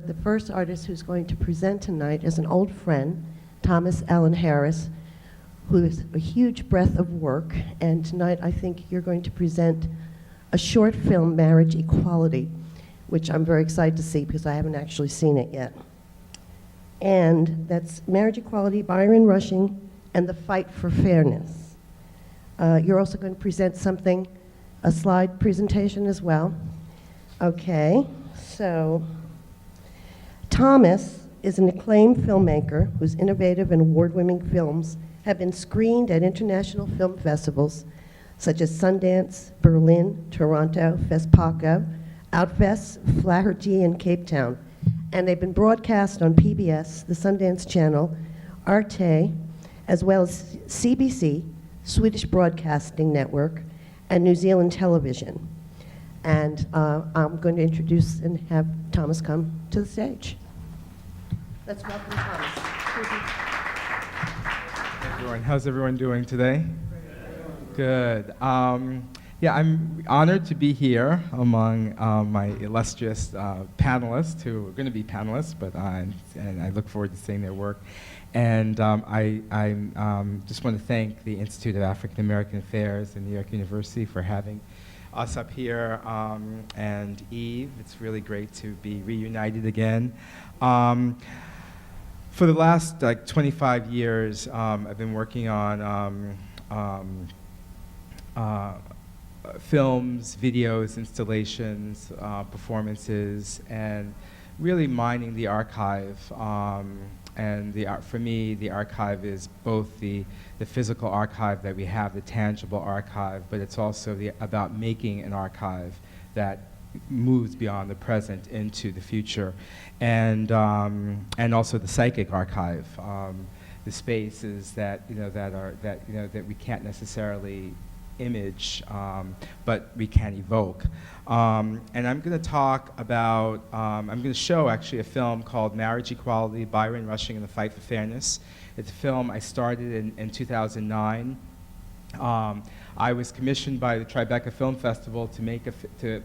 The first artist who's going to present tonight is an old friend, Thomas Allen Harris, who is a huge breadth of work, and tonight I think you're going to present a short film, Marriage Equality, which I'm very excited to see because I haven't actually seen it yet. And that's Marriage Equality, Byron Rushing, and the Fight for Fairness. You're also going to present something, a slide presentation as well. Okay, so Thomas is an acclaimed filmmaker whose innovative and award-winning films have been screened at international film festivals such as Sundance, Berlin, Toronto, FESPACO, Outfest, Flaherty, and Cape Town. And they've been broadcast on PBS, the Sundance Channel, Arte, as well as CBC, Swedish Broadcasting Network, and New Zealand Television. And I'm going to introduce and have Thomas come to the stage. Let's welcome Thomas. Hey everyone, how's everyone doing today? Good. Yeah, I'm honored to be here among my illustrious panelists who are going to be panelists, but and I look forward to seeing their work. And I just want to thank the Institute of African American Affairs and New York University for having us up here, and Eve. It's really great to be reunited again. For the last 25 years, I've been working on films, videos, installations, performances, and really mining the archive. And for me, the archive is both the physical archive that we have, the tangible archive, but it's also about making an archive that moves beyond the present into the future, and also the psychic archive, the spaces that that we can't necessarily image, but we can evoke. And I'm going to talk about, I'm going to show actually a film called Marriage Equality, Byron Rushing and the Fight for Fairness. It's a film I started in 2009. I was commissioned by the Tribeca Film Festival to make to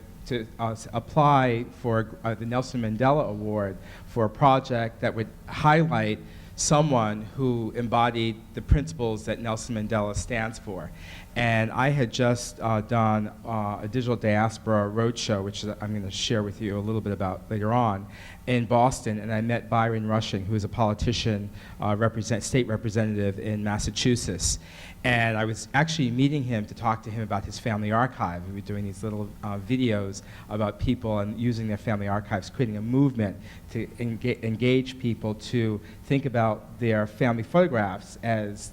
apply for the Nelson Mandela Award for a project that would highlight someone who embodied the principles that Nelson Mandela stands for. And I had just done a digital diaspora roadshow, which I'm going to share with you a little bit about later on, in Boston, and I met Byron Rushing, who is a politician, state representative in Massachusetts. And I was actually meeting him to talk to him about his family archive. We were doing these little videos about people and using their family archives, creating a movement to engage people to think about their family photographs as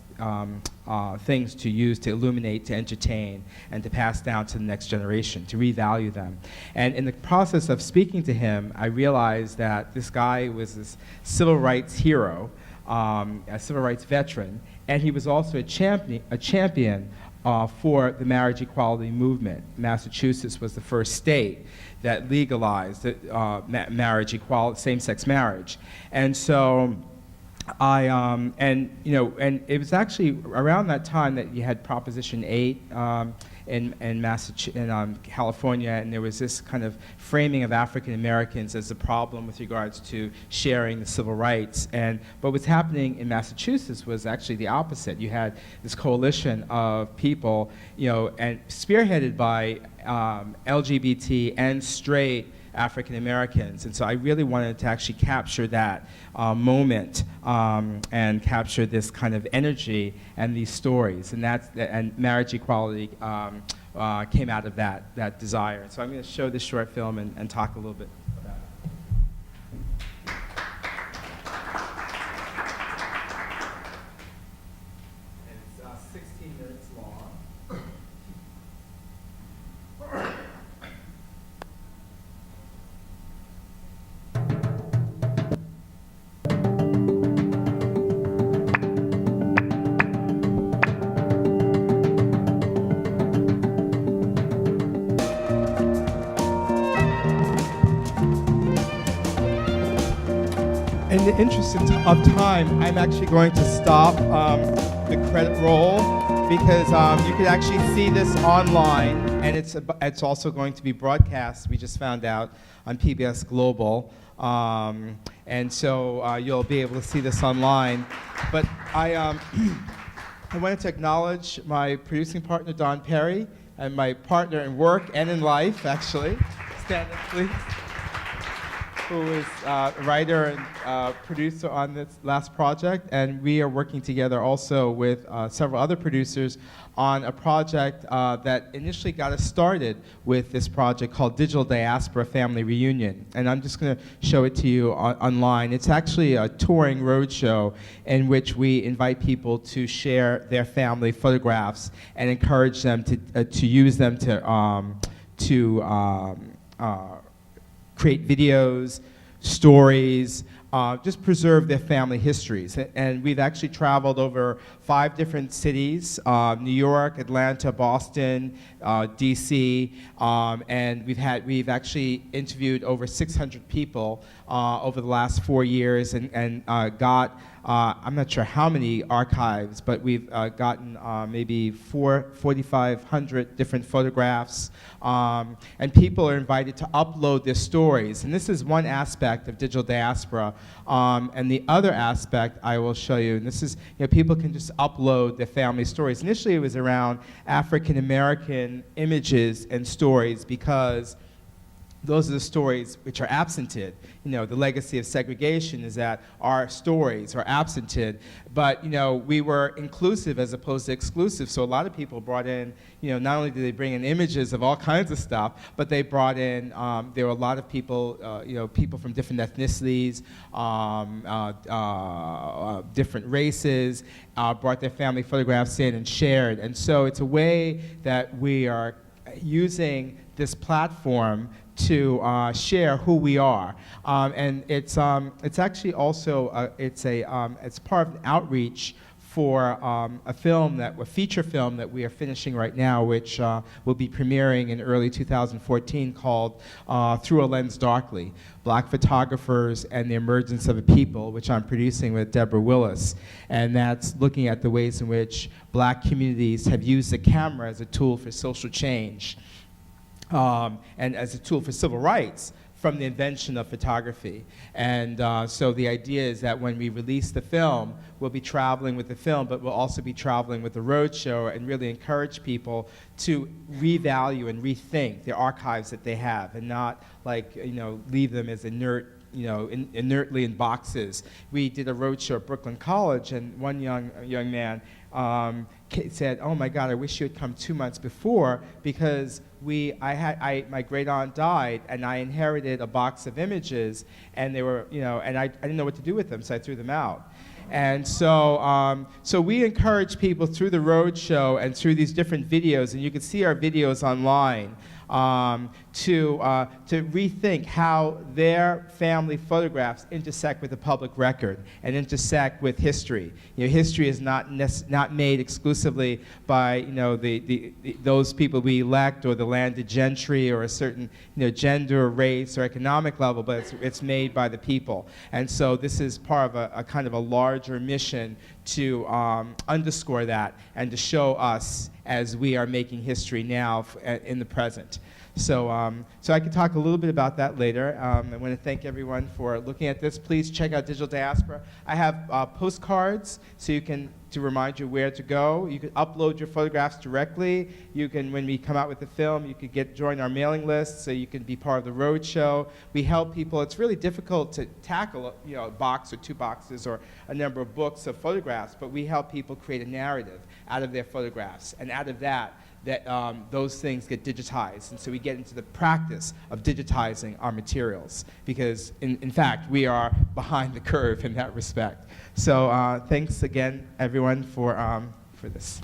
things to use to illuminate, to entertain, and to pass down to the next generation, to revalue them. And in the process of speaking to him, I realized that this guy was this civil rights hero, a civil rights veteran, and he was also a champion for the marriage equality movement. Massachusetts was the first state that legalized marriage equality, same-sex marriage. And so and it was actually around that time that you had Proposition 8 in California, and there was this kind of framing of African Americans as a problem with regards to sharing the civil rights. But what's happening in Massachusetts was actually the opposite. You had this coalition of people, and spearheaded by LGBT and straight African Americans. And so I really wanted to actually capture that moment and capture this kind of energy and these stories. And marriage equality came out of that desire. So I'm going to show this short film and talk a little bit about it. And it's 16 minutes long. In the interest of time, I'm actually going to stop the credit roll because you can actually see this online, and it's also going to be broadcast, we just found out, on PBS Global And so you'll be able to see this online. But I wanted to acknowledge my producing partner, Don Perry, and my partner in work and in life, actually. Stand up, please. Who is a writer and producer on this last project. And we are working together also with several other producers on a project that initially got us started with this project called Digital Diaspora Family Reunion. And I'm just going to show it to you online. It's actually a touring roadshow in which we invite people to share their family photographs and encourage them to use them to create videos, stories, just preserve their family histories. And we've actually traveled over 5 different cities, New York, Atlanta, Boston, DC, and we've actually interviewed over 600 people over the last 4 years and got, I'm not sure how many archives, but we've gotten maybe 4,500 different photographs, and people are invited to upload their stories. And this is one aspect of digital diaspora. And the other aspect I will show you, and this is, people can just upload their family stories. Initially it was around African American images and stories because those are the stories which are absented. The legacy of segregation is that our stories are absented, but we were inclusive as opposed to exclusive. So a lot of people brought in, not only did they bring in images of all kinds of stuff, but they brought in, there were a lot of people, people from different ethnicities, different races, brought their family photographs in and shared. And so it's a way that we are using this platform to share who we are, and it's actually also it's part of an outreach for a feature film that we are finishing right now, which will be premiering in early 2014, called Through a Lens Darkly: Black Photographers and the Emergence of a People, which I'm producing with Deborah Willis, and that's looking at the ways in which Black communities have used the camera as a tool for social change. And as a tool for civil rights from the invention of photography. And so the idea is that when we release the film, we'll be traveling with the film, but we'll also be traveling with the roadshow and really encourage people to revalue and rethink the archives that they have and not leave them as inert, inertly in boxes. We did a roadshow at Brooklyn College, and one young man said, "Oh my God, I wish you had come 2 months before, because my great aunt died, and I inherited a box of images, and they were, and I didn't know what to do with them, so I threw them out." And so, so we encourage people through the roadshow and through these different videos, and you can see our videos online, to rethink how their family photographs intersect with the public record and intersect with history. History is not made exclusively by those people we elect or the landed gentry or a certain gender, race, or economic level, but it's made by the people. And so this is part of a kind of a larger mission to underscore that and to show us as we are making history now in the present. So, so I can talk a little bit about that later. I want to thank everyone for looking at this. Please check out Digital Diaspora. I have postcards so to remind you where to go. You can upload your photographs directly. You can, when we come out with the film, you could join our mailing list so you can be part of the roadshow. We help people. It's really difficult to tackle a box or 2 boxes or a number of books of photographs, but we help people create a narrative out of their photographs, and out of that those things get digitized. And so we get into the practice of digitizing our materials, because in fact we are behind the curve in that respect. So thanks again everyone for this.